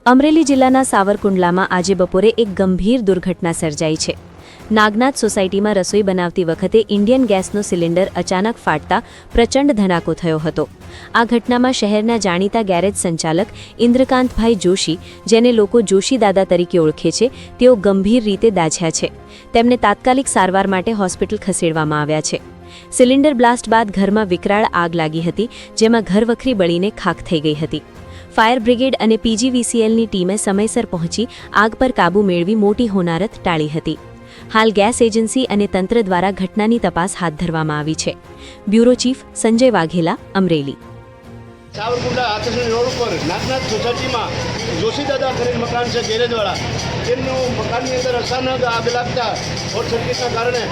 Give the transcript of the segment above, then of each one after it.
અમરેલી જિલ્લાના સાવરકુંડલામાં આજે બપોરે એક ગંભીર દુર્ઘટના સર્જાઈ છે। નાગનાથ સોસાયટીમાં રસોઈ બનાવતી વખતે ઇન્ડિયન ગેસનો સિલિન્ડર અચાનક ફાટતા પ્રચંડ ધડાકો થયો હતો। આ ઘટનામાં શહેરના જાણીતા ગેરેજ સંચાલક ઇન્દ્રકાંતભાઈ જોશી, જેને લોકો જોશી દાદા તરીકે ઓળખે છે, તેઓ ગંભીર રીતે દાઝ્યા છે। તેમને તાત્કાલિક સારવાર માટે હોસ્પિટલ ખસેડવામાં આવ્યા છે। સિલિન્ડર બ્લાસ્ટ બાદ ઘરમાં વિકરાળ આગ લાગી હતી, જેમાં ઘરવખરી બળીને ખાખ થઈ ગઈ હતી। ફાયર બ્રિગેડ અને પીજીવીસીએલની ટીમે સમયસર પહોંચી આગ પર કાબૂ મેળવી મોટી હોનારત ટાળી હતી। હાલ ગેસ એજન્સી અને તંત્ર દ્વારા ઘટનાની તપાસ હાથ ધરવામાં આવી છે। Bureau chief Sanjay Vaghela, Amreli. Savarkundla Atarsani road ઉપર નાગનાથ સોસાયટીમાં જોશી દાદા કરીને મકાન છે ગેરેજવાળા, તેમનું મકાનની અંદર અચાનક આગ લાગતા શોર્ટ સર્કિટના કારણે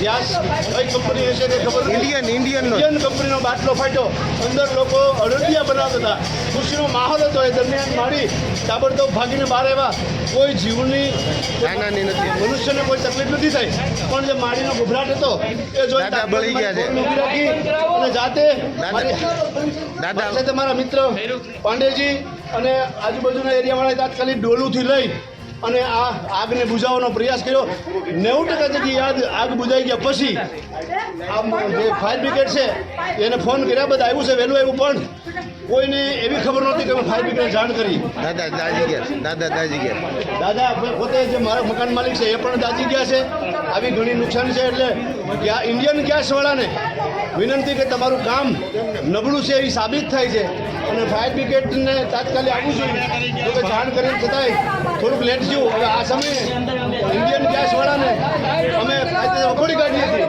ગેસ કઈ કંપની હશે કે ખબર ઇન્ડિયન કંપનીનો બાટલો ફાટ્યો। અંદર લોકો અડદિયા બનાવતા હતા, ખુશીનો માહોલ હતો। એ દરમિયાન મારી તાબડતોબ ભાગીને બહાર આવ્યા। કોઈ જીવની મનુષ્યને કોઈ તકલીફ નથી થઈ, પણ જે માળીનો ગભરાટ હતો એ જોઈ અને જાતે મારા મિત્ર પાંડેજી અને આજુબાજુના એરિયાવાળાએ તાત્કાલિક ડોલુંથી લઈ અને આ આગને બુઝાવવાનો પ્રયાસ કર્યો। 90% જેટલી આગ બુઝાઈ ગયા પછી આ જે ફાયર બ્રિગેડ છે એને ફોન કર્યા બાદ આવ્યું છે, વહેલું આવ્યું, પણ કોઈને એવી ખબર નહોતી કે ફાયર બ્રિગેડ જાણ કરી। દાદા પોતે જે મારા મકાન માલિક છે એ પણ દાજી ગયા છે। આવી ઘણી નુકસાન છે, એટલે ઇન્ડિયન ગેસવાળાને વિનંતી કે તમારું કામ નબળું છે એ સાબિત થાય છે અને ફાયર બ્રિગેડને તાત્કાલિક આવવું જોઈએ। જો જાણ કરીને છતાંય થોડુંક લેટ થયું। હવે આ સમયે ઇન્ડિયન ગેસવાળાને અમે વખોડી કાઢીએ છીએ।